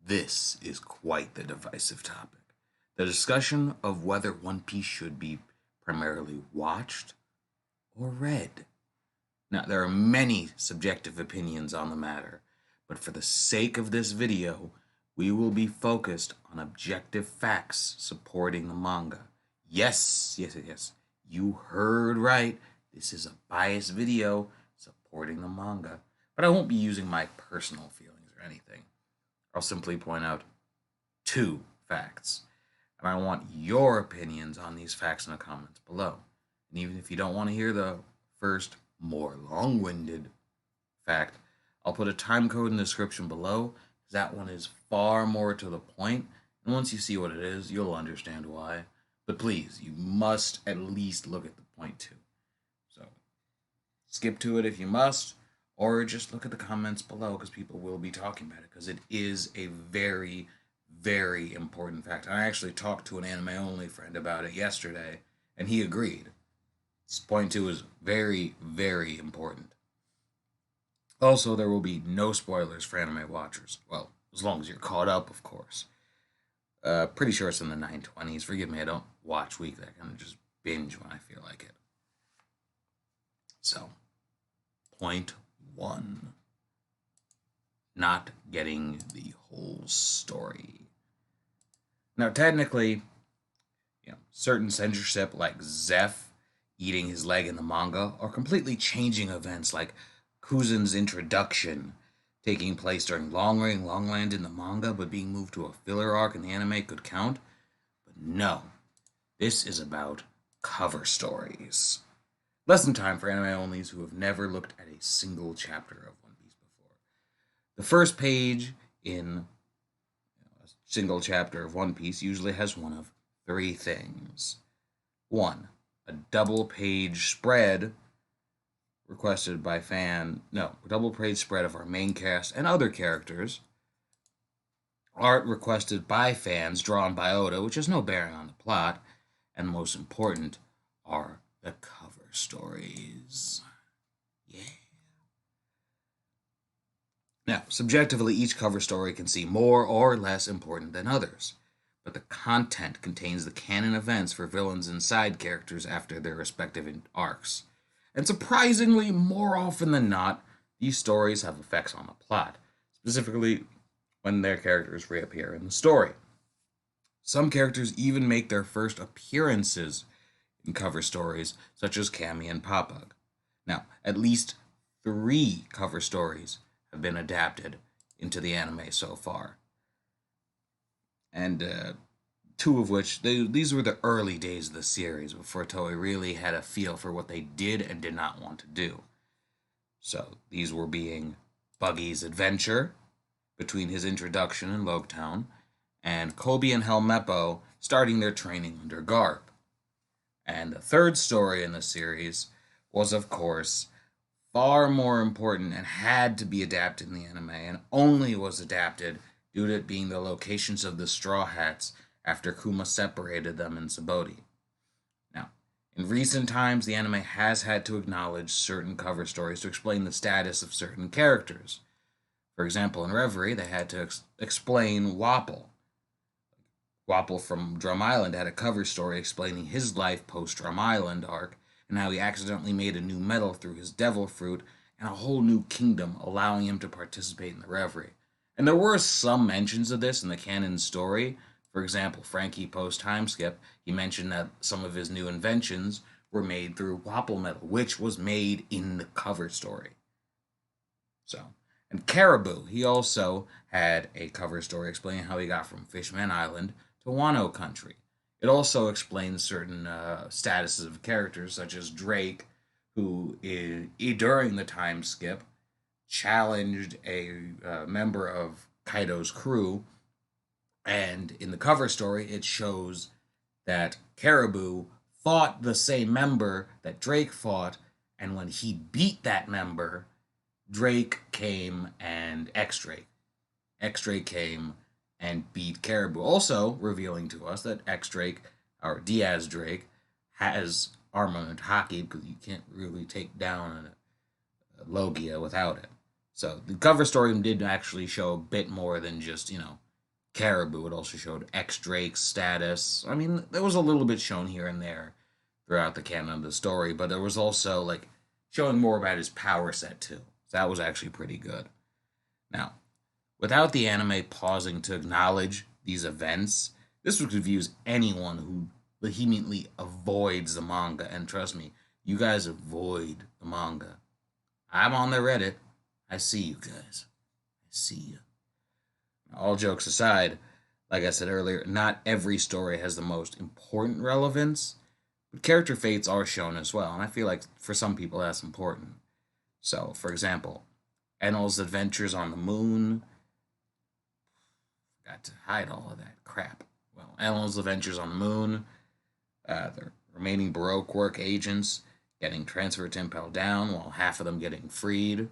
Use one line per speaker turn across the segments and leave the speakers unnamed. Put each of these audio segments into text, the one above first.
This is quite the divisive topic. The discussion of whether One Piece should be primarily watched or read. Now, there are many subjective opinions on the matter, but for the sake of this video, we will be focused on objective facts supporting the manga. Yes, you heard right. This is a biased video supporting the manga, but I won't be using my personal feelings or anything. I'll simply point out two facts, and I want your opinions on these facts in the comments below. And even if you don't want to hear the first, more long-winded fact, I'll put a time code in the description below, because that one is far more to the point, and once you see what it is, you'll understand why. But please, you must at least look at the point too. So, skip to it if you must, or just look at the comments below, because people will be talking about it, because it is a very, very important fact. I actually talked to an anime-only friend about it yesterday, and he agreed. This point two is very, very important. Also, there will be no spoilers for anime watchers. Well, as long as you're caught up, of course. Pretty sure it's in the 920s. Forgive me, I don't watch weekly. I kind of just binge when I feel like it. So, point one. Not getting the whole story. Now, technically, certain censorship like Zeph eating his leg in the manga, or completely changing events like Kuzen's introduction taking place during Long Reign Longland in the manga but being moved to a filler arc in the anime could count. But no, this is about cover stories. Lesson time for anime-onlys who have never looked at a single chapter of One Piece before. The first page in a single chapter of One Piece usually has one of three things. One, a double page spread requested by double page spread of our main cast and other characters. Art requested by fans, drawn by Oda, which has no bearing on the plot. And most important are the cover stories. Yeah. Now, subjectively, each cover story can seem more or less important than others, but the content contains the canon events for villains and side characters after their respective arcs. And surprisingly, more often than not, these stories have effects on the plot, specifically when their characters reappear in the story. Some characters even make their first appearances in cover stories, such as Cammy and Papag. Now, at least 3 cover stories have been adapted into the anime so far. And 2 of which, these were the early days of the series, before Toei really had a feel for what they did and did not want to do. So, these were being Buggy's adventure, between his introduction in Logtown, and Kobe and Helmeppo starting their training under Garp. And the third story in the series was, of course, far more important and had to be adapted in the anime, and only was adapted due to it being the locations of the Straw Hats after Kuma separated them in Sabaody. Now, in recent times, the anime has had to acknowledge certain cover stories to explain the status of certain characters. For example, in Reverie, they had to explain Wapol. Wapol from Drum Island had a cover story explaining his life post-Drum Island arc, and how he accidentally made a new metal through his devil fruit, and a whole new kingdom, allowing him to participate in the Reverie. And there were some mentions of this in the canon story. For example, Frankie post-time skip, he mentioned that some of his new inventions were made through Wapol metal, which was made in the cover story. And Caribou, he also had a cover story explaining how he got from Fishman Island to Wano Country. It also explains certain statuses of characters, such as Drake, who, during the time skip, challenged a member of Kaido's crew, and in the cover story, it shows that Caribou fought the same member that Drake fought, and when he beat that member, Drake came and X-Drake came and beat Caribou, also revealing to us that X-Drake, or Diaz Drake, has armament hockey, because you can't really take down a Logia without it. So the cover story did actually show a bit more than just, Caribou. It also showed X-Drake's status. I mean, there was a little bit shown here and there throughout the canon of the story, but there was also, like, showing more about his power set, too. So that was actually pretty good. Now, without the anime pausing to acknowledge these events, this would confuse anyone who vehemently avoids the manga. And trust me, you guys avoid the manga. I'm on the Reddit. I see you guys. I see you. All jokes aside, like I said earlier, not every story has the most important relevance, but character fates are shown as well, and I feel like for some people that's important. So, for example, Enel's adventures on the moon. Got to hide all of that crap. Well, Enel's adventures on the moon, the remaining Baroque work agents getting transferred to Impel Down while half of them getting freed.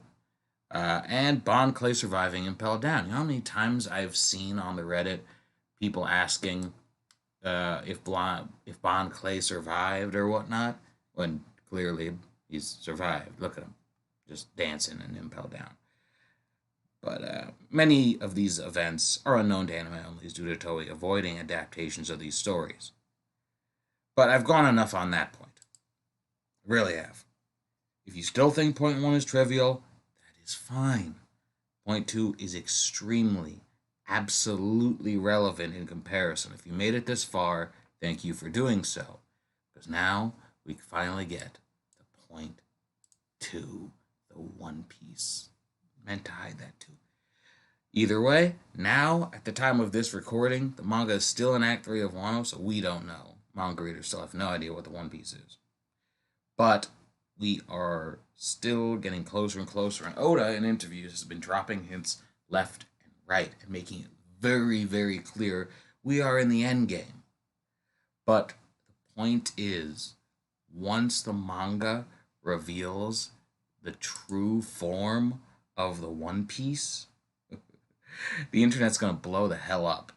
And Bon Clay surviving Impel Down. You know how many times I've seen on the Reddit people asking if Bon Clay survived or whatnot, when clearly he's survived. Look at him, just dancing in Impel Down. But many of these events are unknown to anime onlys due to Toei avoiding adaptations of these stories. But I've gone enough on that point. I really have. If you still think point 1 is trivial, that is fine. Point 2 is extremely, absolutely relevant in comparison. If you made it this far, thank you for doing so. Because now we finally get the point 2, the One Piece. Meant to hide that too. Either way, now, at the time of this recording, the manga is still in Act 3 of Wano, so we don't know. Manga readers still have no idea what the One Piece is. But we are still getting closer and closer, and Oda, in interviews, has been dropping hints left and right, and making it very, very clear we are in the end game. But the point is, once the manga reveals the true form of the One Piece, the internet's gonna blow the hell up.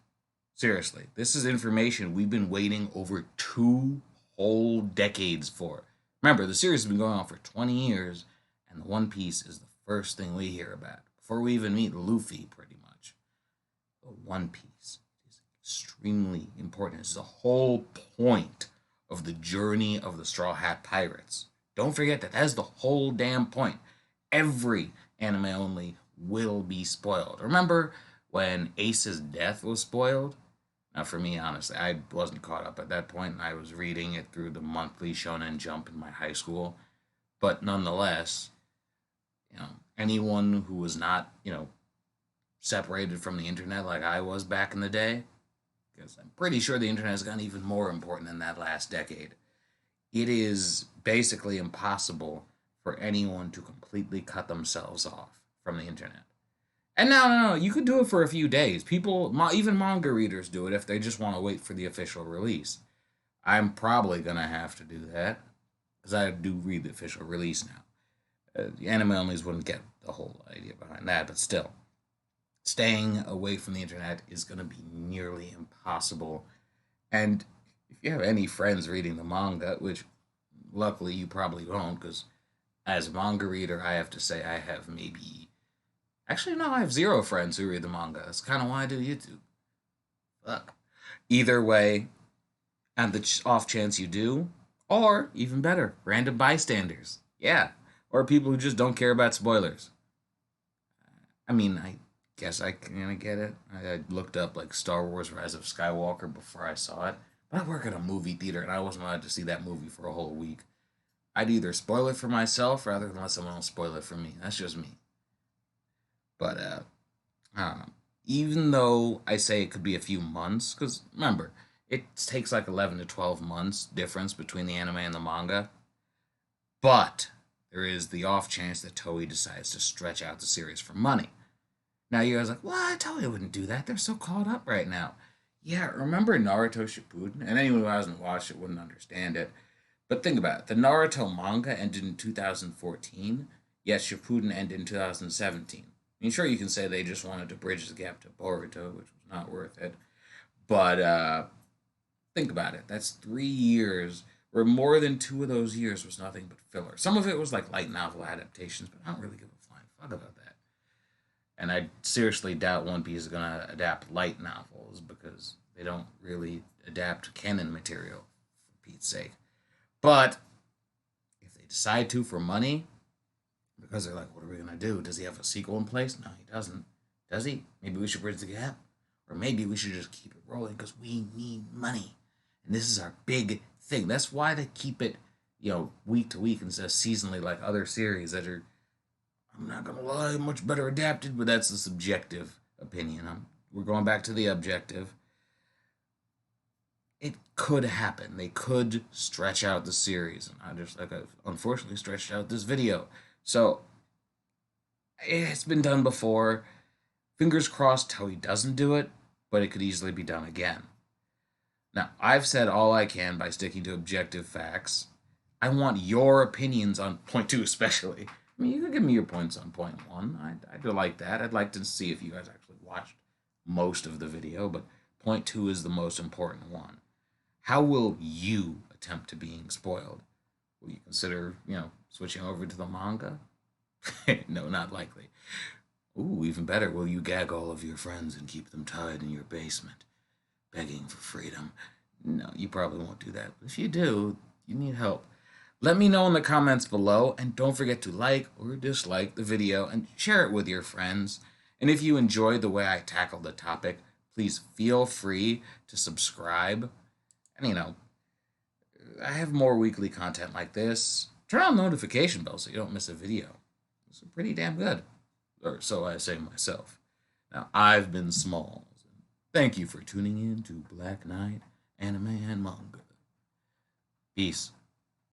Seriously, this is information we've been waiting over 2 whole decades for. Remember, the series has been going on for 20 years, and the One Piece is the first thing we hear about. Before we even meet Luffy, pretty much. The One Piece is extremely important. It's the whole point of the journey of the Straw Hat Pirates. Don't forget that that's the whole damn point. Every anime only will be spoiled. Remember when Ace's death was spoiled? Now, for me, honestly, I wasn't caught up at that point. I was reading it through the monthly Shonen Jump in my high school. But nonetheless, anyone who was not, separated from the internet like I was back in the day, because I'm pretty sure the internet has gotten even more important in that last decade, it is basically impossible for anyone to completely cut themselves off from the internet. And no, you could do it for a few days. People, even manga readers do it if they just want to wait for the official release. I'm probably going to have to do that, because I do read the official release now. The anime onlys wouldn't get the whole idea behind that, but still. Staying away from the internet is going to be nearly impossible. And if you have any friends reading the manga, which luckily you probably won't, because as a manga reader, I have to say I have maybe... Actually, no, I have 0 friends who read the manga. That's kind of why I do YouTube. Fuck. Either way, and the off chance you do, or, even better, random bystanders. Yeah. Or people who just don't care about spoilers. I mean, I guess I kind of get it. I looked up, like, Star Wars Rise of Skywalker before I saw it. But I work at a movie theater, and I wasn't allowed to see that movie for a whole week. I'd either spoil it for myself rather than let someone else spoil it for me. That's just me. But, I don't know. Even though I say it could be a few months, because remember, it takes like 11 to 12 months difference between the anime and the manga. But there is the off chance that Toei decides to stretch out the series for money. Now you guys are like, what? Toei wouldn't do that. They're so caught up right now. Yeah, remember Naruto Shippuden? And anyone who hasn't watched it wouldn't understand it. But think about it. The Naruto manga ended in 2014, yet Shippuden ended in 2017. I mean, sure, you can say they just wanted to bridge the gap to Boruto, which was not worth it. But think about it. That's 3 years where more than 2 of those years was nothing but filler. Some of it was like light novel adaptations, but I don't really give a flying fuck about that. And I seriously doubt One Piece is going to adapt light novels. because they don't really adapt canon material, for Pete's sake. But if they decide to for money, because they're like, what are we going to do? Does he have a sequel in place? No, he doesn't. Does he? Maybe we should bridge the gap. Or maybe we should just keep it rolling because we need money. And this is our big thing. That's why they keep it, week to week instead of seasonally like other series that are, I'm not going to lie, much better adapted, but that's a subjective opinion. We're going back to the objective. It could happen. They could stretch out the series. And I've unfortunately stretched out this video. So, it's been done before. Fingers crossed how he doesn't do it, but it could easily be done again. Now, I've said all I can by sticking to objective facts. I want your opinions on point 2 especially. I mean, you can give me your points on point 1. I'd like that. I'd like to see if you guys actually watched most of the video, but point 2 is the most important one. How will you attempt to being spoiled? Will you consider, switching over to the manga? No, not likely. Ooh, even better, will you gag all of your friends and keep them tied in your basement, begging for freedom? No, you probably won't do that. But if you do, you need help. Let me know in the comments below, and don't forget to like or dislike the video and share it with your friends. And if you enjoyed the way I tackled the topic, please feel free to subscribe. And I have more weekly content like this. Turn on the notification bell so you don't miss a video. It's pretty damn good. Or so I say myself. Now, I've been Smalls. Thank you for tuning in to Black Knight Anime and Manga. Peace.